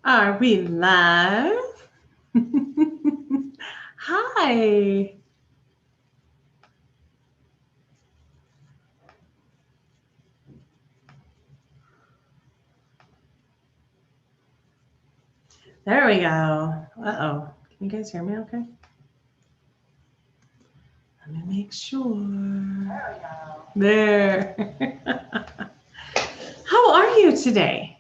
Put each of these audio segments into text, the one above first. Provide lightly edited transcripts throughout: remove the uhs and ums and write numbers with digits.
Are we live? Hi. There we go. Uh-oh. Can you guys hear me okay? Let me make sure. There. How are you today?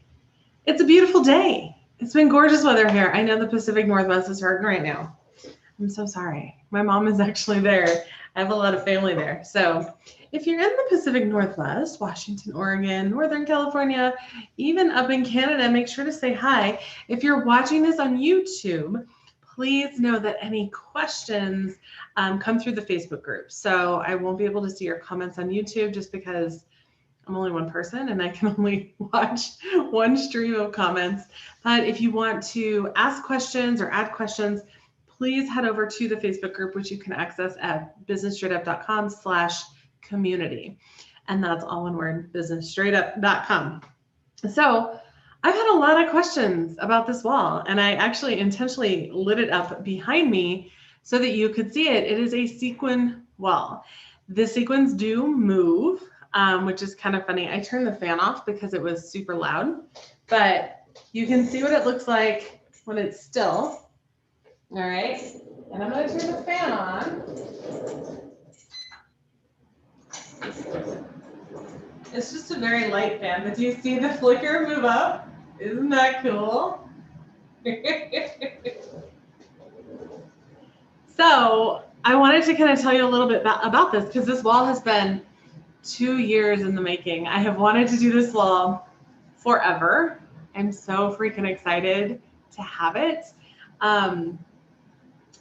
It's a beautiful day. It's been gorgeous weather here. I know the Pacific Northwest is hurting right now. I'm so sorry. My mom is actually there. I have a lot of family there. So if you're in the Pacific Northwest, Washington, Oregon, Northern California, even up in Canada, make sure to say hi. If you're watching this on YouTube, please know that any questions come through the Facebook group. So I won't be able to see your comments on YouTube just because I'm only one person and I can only watch one stream of comments. But if you want to ask questions or add questions, please head over to the Facebook group, which you can access at businessstraightup.com/community. And that's all one word, businessstraightup.com. So I've had a lot of questions about this wall, and I actually intentionally lit it up behind me so that you could see it. It is a sequin wall. The sequins do move, which is kind of funny. I turned the fan off because it was super loud, but you can see what it looks like when it's still. All right, and I'm going to turn the fan on. It's just a very light fan, but do you see the flicker move up? Isn't that cool? So I wanted to kind of tell you a little bit about this because this wall has been 2 years in the making. I have wanted to do this wall forever. I'm so freaking excited to have it.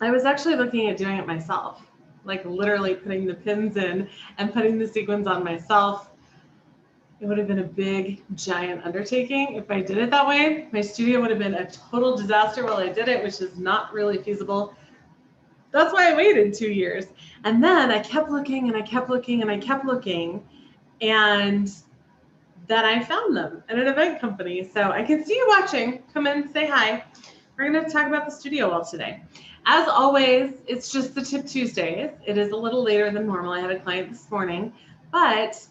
I was actually looking at doing it myself, like literally putting the pins in and putting the sequins on myself. It would have been a big, giant undertaking if I did it that way. My studio would have been a total disaster while I did it, which is not really feasible. That's why I waited 2 years. And then I kept looking and I kept looking and I kept looking. And then I found them at an event company. So I can see you watching. Come in, say hi. We're going to talk about the studio wall today. As always, it's just the Tip Tuesdays. It is a little later than normal. I had a client this morning, but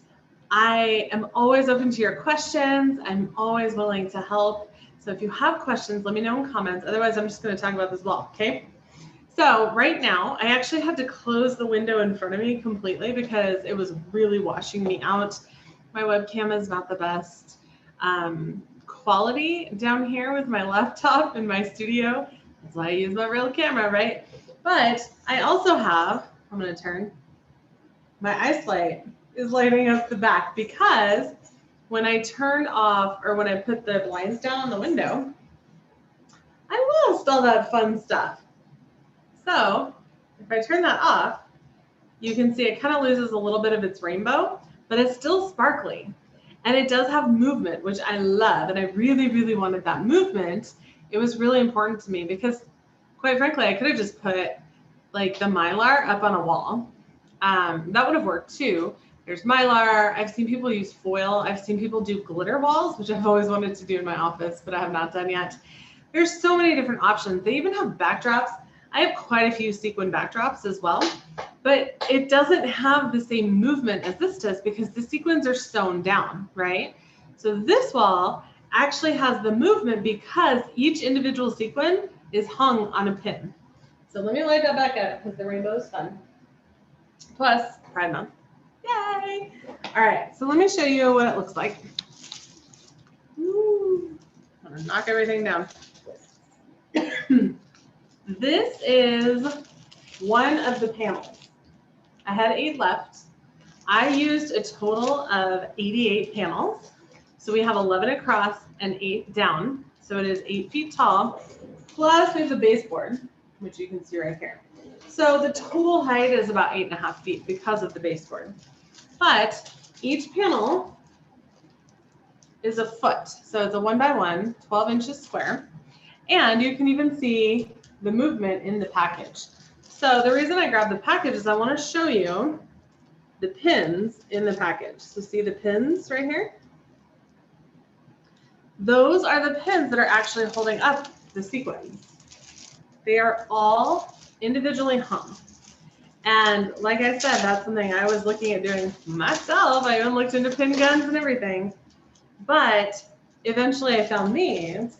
I am always open to your questions. I'm always willing to help. So if you have questions, let me know in comments. Otherwise, I'm just going to talk about this wall, okay? So right now, I actually had to close the window in front of me completely because it was really washing me out. My webcam is not the best quality down here with my laptop in my studio. That's why I use my real camera, right? But I also have, I'm going to turn, my ice light is lighting up the back because when I turned off or when I put the blinds down on the window, I lost all that fun stuff. So if I turn that off, you can see it kind of loses a little bit of its rainbow, but it's still sparkly. And it does have movement, which I love. And I really, really wanted that movement. It was really important to me because, quite frankly, I could have just put like the Mylar up on a wall. That would have worked too. There's Mylar. I've seen people use foil. I've seen people do glitter walls, which I've always wanted to do in my office, but I have not done yet. There's so many different options. They even have backdrops. I have quite a few sequin backdrops as well, but it doesn't have the same movement as this does because the sequins are sewn down, right? So this wall actually has the movement because each individual sequin is hung on a pin. So let me light that back up because the rainbow is fun. Plus, Pride Month. Yay! All right, so let me show you what it looks like. Ooh, I'm gonna knock everything down. This is one of the panels. I had 8 left. I used a total of 88 panels. So we have 11 across and 8 down. So it is 8 feet tall. Plus we have the baseboard, which you can see right here. So the total height is about 8.5 feet because of the baseboard. But each panel is a foot. So it's a 1x1, 12 inches square. And you can even see the movement in the package. So the reason I grabbed the package is I want to show you the pins in the package. So see the pins right here? those are the pins that are actually holding up the sequins. They are all individually hung. And like I said, that's something I was looking at doing myself. I even looked into pin guns and everything. But eventually I found these,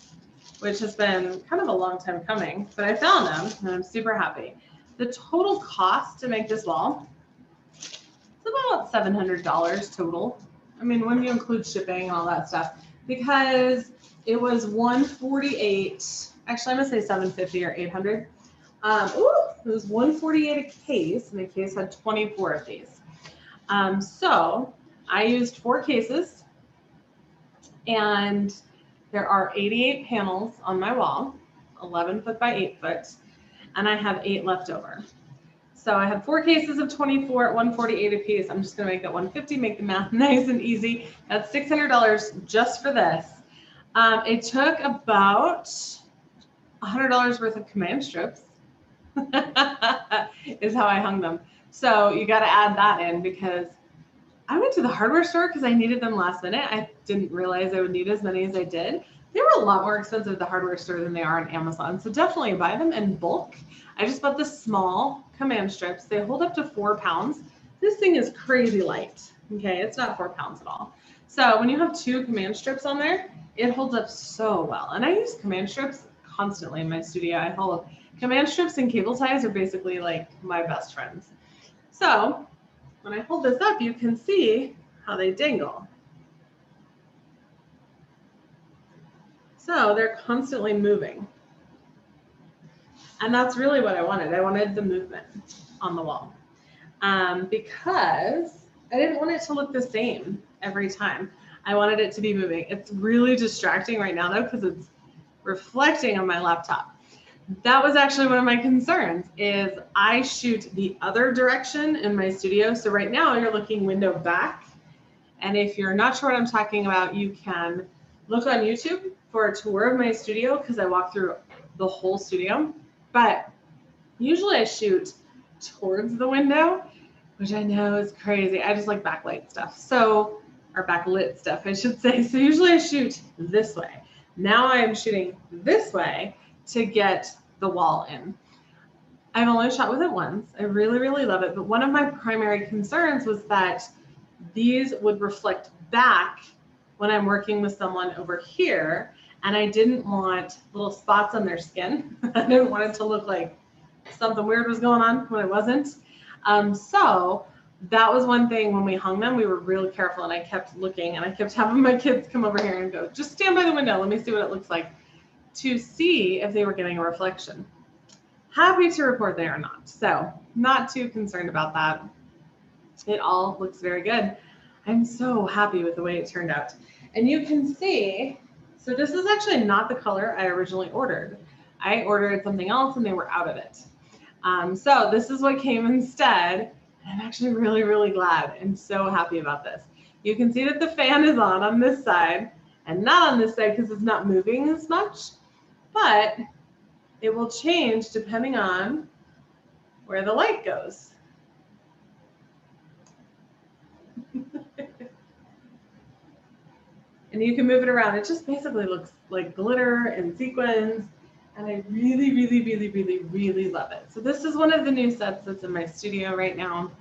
which has been kind of a long time coming, but I found them and I'm super happy. The total cost to make this wall is about $700 total. I mean, when you include shipping and all that stuff, because it was $148. Actually, I'm gonna say $750 or $800. It was $148 a case, and the case had 24 of these. So I used 4 cases, and there are 88 panels on my wall, 11 foot by 8 foot, and I have 8 left over. So I have 4 cases of 24 at $148 a piece. I'm just gonna make that $150, make the math nice and easy. That's $600 just for this. It took about $100 worth of command strips is how I hung them. So you got to add that in, because I went to the hardware store because I needed them last minute. I didn't realize I would need as many as I did. They were a lot more expensive at the hardware store than they are on Amazon. So definitely buy them in bulk. I just bought the small command strips. They hold up to 4 pounds. This thing is crazy light. Okay, it's not 4 pounds at all. So when you have 2 command strips on there, it holds up so well. And I use command strips constantly in my studio. I hold command strips and cable ties are basically like my best friends. So when I hold this up, you can see how they dangle. So they're constantly moving. And that's really what I wanted. I wanted the movement on the wall, because I didn't want it to look the same every time. I wanted it to be moving. It's really distracting right now though, because it's reflecting on my laptop. That was actually one of my concerns, is I shoot the other direction in my studio. So right now you're looking window back. And if you're not sure what I'm talking about, you can look on YouTube for a tour of my studio, because I walk through the whole studio. But usually I shoot towards the window, which I know is crazy. I just like backlight stuff. So, or backlit stuff, I should say. So usually I shoot this way. Now I'm shooting this way to get the wall in. I've only shot with it once. I really, really love it. But one of my primary concerns was that these would reflect back when I'm working with someone over here. And I didn't want little spots on their skin. I didn't want it to look like something weird was going on when it wasn't. So that was one thing when we hung them, we were real careful, and I kept looking, and I kept having my kids come over here and go, just stand by the window. Let me see what it looks like, to see if they were getting a reflection. Happy to report they are not. So not too concerned about that. It all looks very good. I'm so happy with the way it turned out. And you can see, so this is actually not the color I originally ordered. I ordered something else and they were out of it. So this is what came instead. I'm actually really, really glad and so happy about this. You can see that the fan is on this side and not on this side because it's not moving as much, but it will change depending on where the light goes. And you can move it around. It just basically looks like glitter and sequins. And I really, really, really, really, really love it. So this is one of the new sets that's in my studio right now.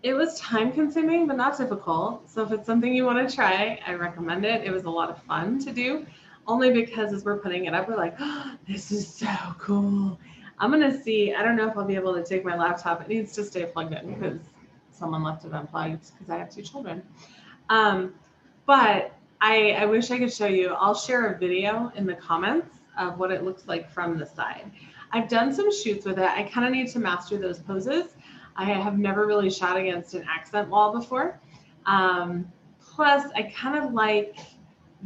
It was time consuming, but not difficult. So if it's something you want to try, I recommend it. It was a lot of fun to do, only because as we're putting it up, we're like, oh, this is so cool. I'm going to see, I don't know if I'll be able to take my laptop. It needs to stay plugged in because someone left it unplugged because I have 2 children. But I wish I could show you. I'll share a video in the comments of what it looks like from the side. I've done some shoots with it. I kind of need to master those poses. I have never really shot against an accent wall before. Plus, I kind of like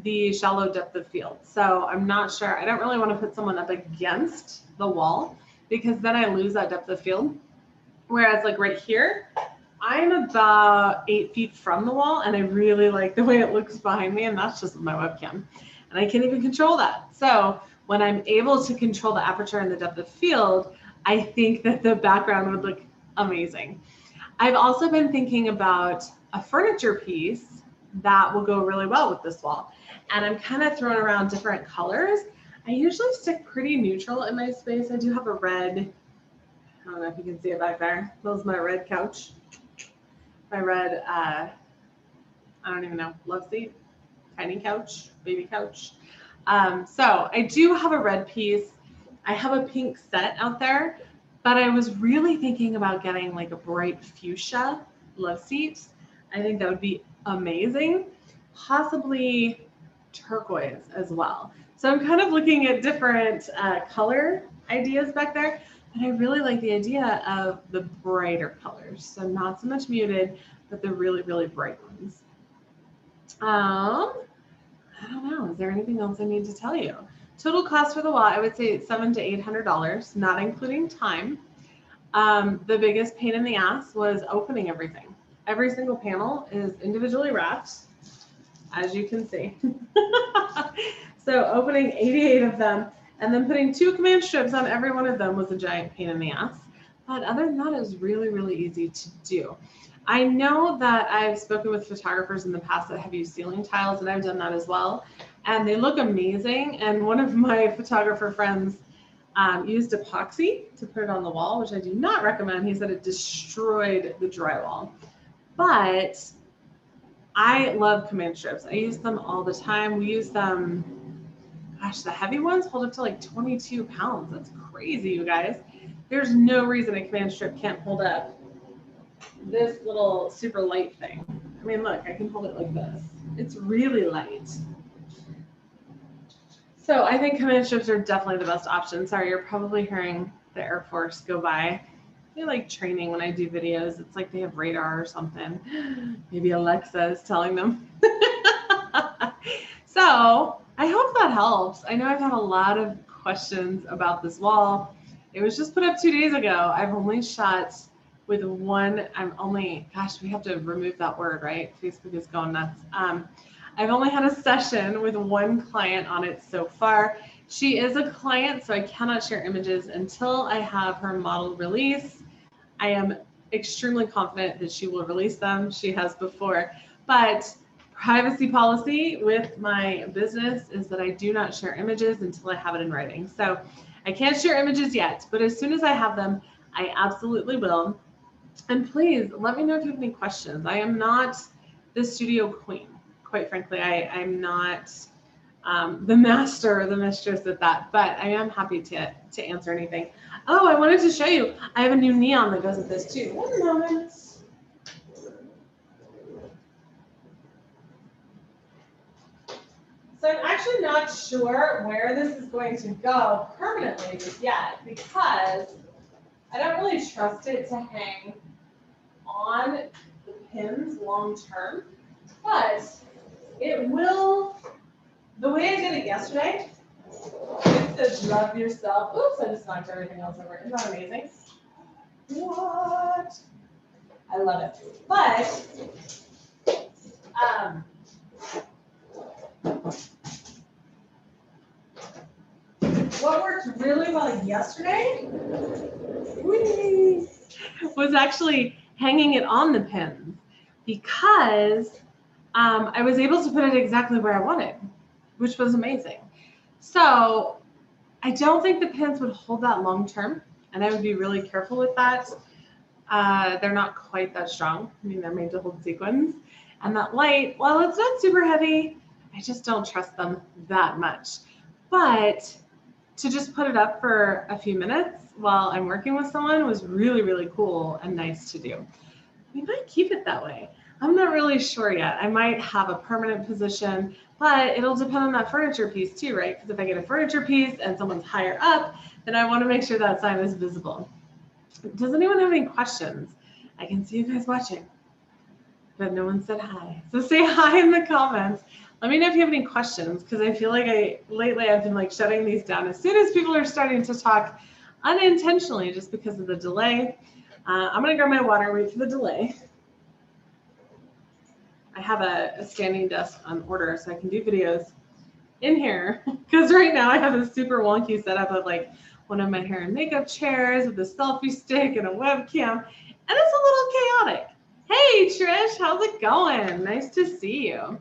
the shallow depth of field. So I'm not sure. I don't really want to put someone up against the wall because then I lose that depth of field. Whereas like right here, I'm about 8 feet from the wall and I really like the way it looks behind me, and that's just my webcam. And I can't even control that. So when I'm able to control the aperture and the depth of field, I think that the background would look amazing. I've also been thinking about a furniture piece that will go really well with this wall. And I'm kind of throwing around different colors. I usually stick pretty neutral in my space. I do have a red, I don't know if you can see it back there. That my red couch. My red, I don't even know, love seat, tiny couch, baby couch. So I do have a red piece. I have a pink set out there, but I was really thinking about getting like a bright fuchsia love seat. I think that would be amazing. Possibly turquoise as well. So I'm kind of looking at different color ideas back there, but I really like the idea of the brighter colors. So not so much muted, but the really, really bright ones. I don't know. Is there anything else I need to tell you? Total cost for the wall, I would say it's $700 to $800, not including time. The biggest pain in the ass was opening everything. Every single panel is individually wrapped, as you can see. So opening 88 of them and then putting 2 command strips on every one of them was a giant pain in the ass. But other than that, it was really, really easy to do. I know that I've spoken with photographers in the past that have used ceiling tiles, and I've done that as well. And they look amazing. And one of my photographer friends used epoxy to put it on the wall, which I do not recommend. He said it destroyed the drywall. But I love command strips. I use them all the time. We use them, gosh, the heavy ones hold up to like 22 pounds. That's crazy, you guys. There's no reason a command strip can't hold up this little super light thing. I mean, look, I can hold it like this. It's really light. So I think command strips are definitely the best option. Sorry, you're probably hearing the Air Force go by. They like training when I do videos. It's like they have radar or something. Maybe Alexa is telling them. So I hope that helps. I know I've had a lot of questions about this wall. It was just put up 2 days ago. I've only shot with one, gosh, we have to remove that word, right? Facebook is going nuts. I've only had a session with one client on it so far. She is a client, so I cannot share images until I have her model release. I am extremely confident that she will release them. She has before, but privacy policy with my business is that I do not share images until I have it in writing. So I can't share images yet, but as soon as I have them, I absolutely will. And please let me know if you have any questions. I am not the studio queen. Quite frankly, I'm not the master or the mistress at that, but I am happy to answer anything. Oh, I wanted to show you. I have a new neon that goes with this too. One moment. So I'm actually not sure where this is going to go permanently just yet because I don't really trust it to hang on the pins long term, but it will, the way I did it yesterday, it says love yourself. Oops, I just knocked everything else over. Isn't that amazing? What? I love it. But, what worked really well yesterday was actually hanging it on the pins because I was able to put it exactly where I wanted, which was amazing. So I don't think the pins would hold that long term, and I would be really careful with that. They're not quite that strong. I mean, they're made to hold sequins. And that light, while it's not super heavy, I just don't trust them that much. But to just put it up for a few minutes while I'm working with someone was really, really cool and nice to do. We might keep it that way. I'm not really sure yet. I might have a permanent position, but it'll depend on that furniture piece too, right? Because if I get a furniture piece and someone's higher up, then I want to make sure that sign is visible. Does anyone have any questions? I can see you guys watching, but no one said hi. So say hi in the comments. Let me know if you have any questions, because I feel like lately I've been like shutting these down as soon as people are starting to talk unintentionally just because of the delay. I'm going to grab my water, wait for the delay. I have a standing desk on order so I can do videos in here because right now I have a super wonky setup of like one of my hair and makeup chairs with a selfie stick and a webcam, and it's a little chaotic. Hey, Trish, how's it going? Nice to see you.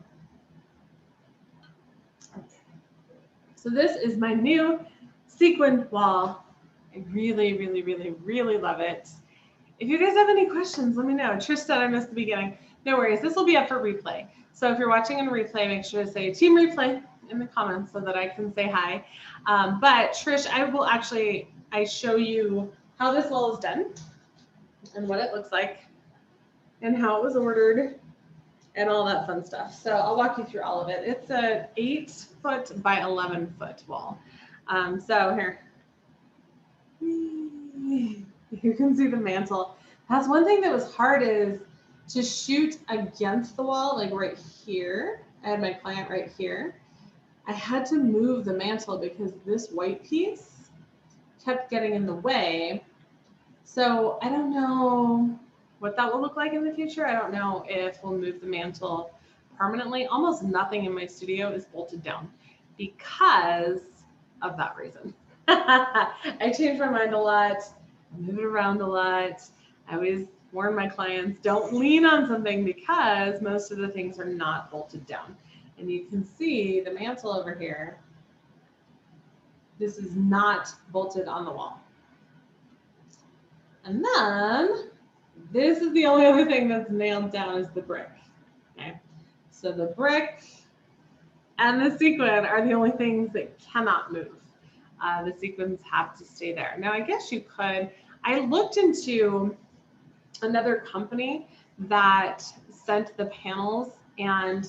So this is my new sequin wall. I really, really, really, really love it. If you guys have any questions, let me know. Trish said I missed the beginning. No worries. This will be up for replay. So if you're watching in replay, make sure to say team replay in the comments so that I can say hi. But Trish, I show you how this wall is done and what it looks like and how it was ordered and all that fun stuff. So I'll walk you through all of it. It's a 8-foot by 11-foot wall. So here, you can see the mantle. That's one thing that was hard is to shoot against the wall, like right here. I had my client right here. I had to move the mantle because this white piece kept getting in the way. So I don't know what that will look like in the future. I don't know if we'll move the mantle permanently. Almost nothing in my studio is bolted down because of that reason. I change my mind a lot, I move it around a lot. I always warn my clients, don't lean on something because most of the things are not bolted down. And you can see the mantle over here. This is not bolted on the wall. And then this is the only other thing that's nailed down is the brick. Okay. So the brick and the sequin are the only things that cannot move. The sequins have to stay there. Now, I guess you could. I looked into another company that sent the panels and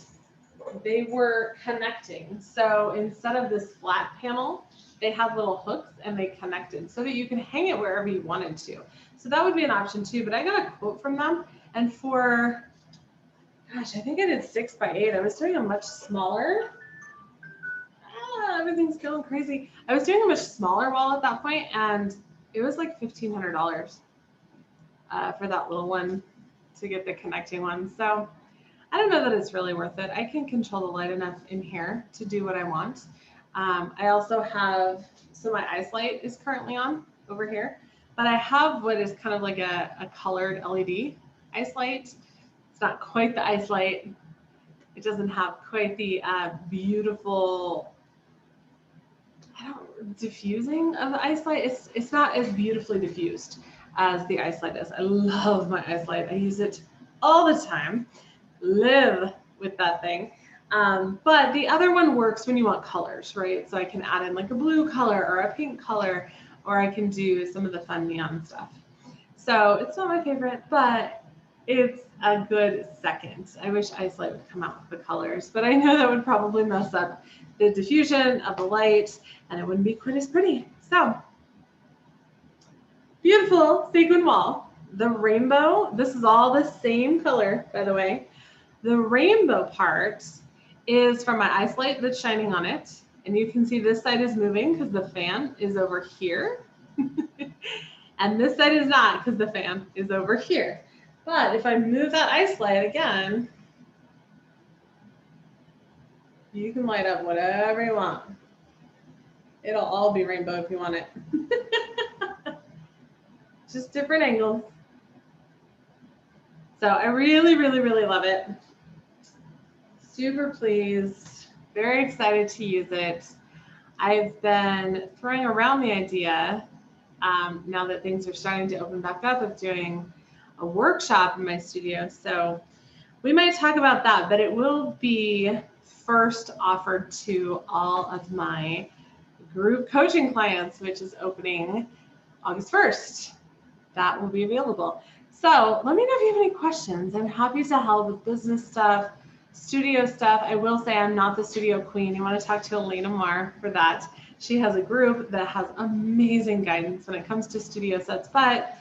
they were connecting. So instead of this flat panel, they had little hooks and they connected so that you can hang it wherever you wanted to. So that would be an option too, but I got a quote from them and for, gosh, I think I did 6 by 8. I was doing a much smaller, everything's going crazy. I was doing a much smaller wall at that point and it was like $1,500 for that little one to get the connecting one. So I don't know that it's really worth it. I can control the light enough in here to do what I want. I also have, so my ice light is currently on over here, but I have what is kind of like a colored LED ice light. It's not quite the ice light. It doesn't have quite the beautiful, diffusing of the ice light. It's not as beautifully diffused as the ice light is. I love my ice light. I use it all the time. Live with that thing. But the other one works when you want colors, right? So I can add in like a blue color or a pink color, or I can do some of the fun neon stuff. So it's not my favorite, but it's a good second. I wish ice light would come out with the colors, but I know that would probably mess up the diffusion of the light and it wouldn't be quite as pretty. So beautiful sequin wall. The rainbow, this is all the same color, by the way. The rainbow part is from my ice light that's shining on it. And you can see this side is moving because the fan is over here. And this side is not because the fan is over here. But if I move that ice light again, you can light up whatever you want. It'll all be rainbow if you want it. Just different angles. So I really, really, really love it. Super pleased, very excited to use it. I've been throwing around the idea now that things are starting to open back up of doing a workshop in my studio. So we might talk about that, but it will be first offered to all of my group coaching clients, which is opening August 1st. That will be available. So let me know if you have any questions. I'm happy to help with business stuff, studio stuff. I will say I'm not the studio queen. You want to talk to Elena Marr for that. She has a group that has amazing guidance when it comes to studio sets, but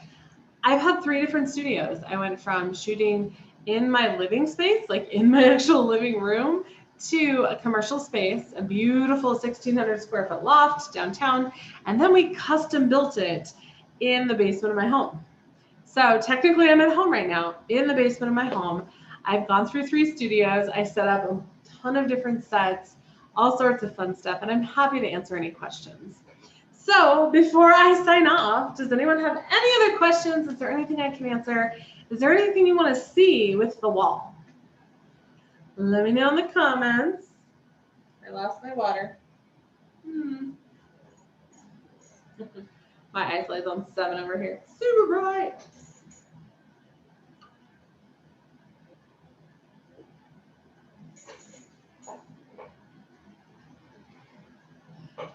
I've had 3 different studios. I went from shooting in my living space, like in my actual living room, to a commercial space, a beautiful 1,600 square foot loft downtown, and then we custom built it in the basement of my home. So technically I'm at home right now in the basement of my home. I've gone through 3 studios. I set up a ton of different sets, all sorts of fun stuff, and I'm happy to answer any questions. So before I sign off, does anyone have any other questions? Is there anything I can answer? Is there anything you want to see with the wall? Let me know in the comments. I lost my water. My ice light's on 7 over here. Super bright.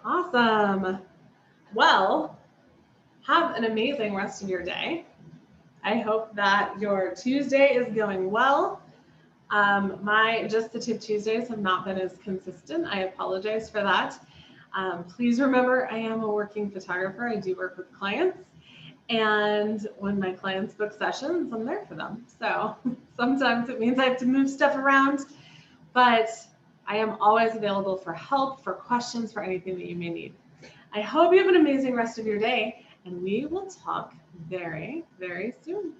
Awesome. Well, have an amazing rest of your day. I hope that your Tuesday is going well. My Just the Tip Tuesdays have not been as consistent. I apologize for that. Please remember, I am a working photographer. I do work with clients. And when my clients book sessions, I'm there for them. So sometimes it means I have to move stuff around, but I am always available for help, for questions, for anything that you may need. I hope you have an amazing rest of your day, and we will talk very, very soon.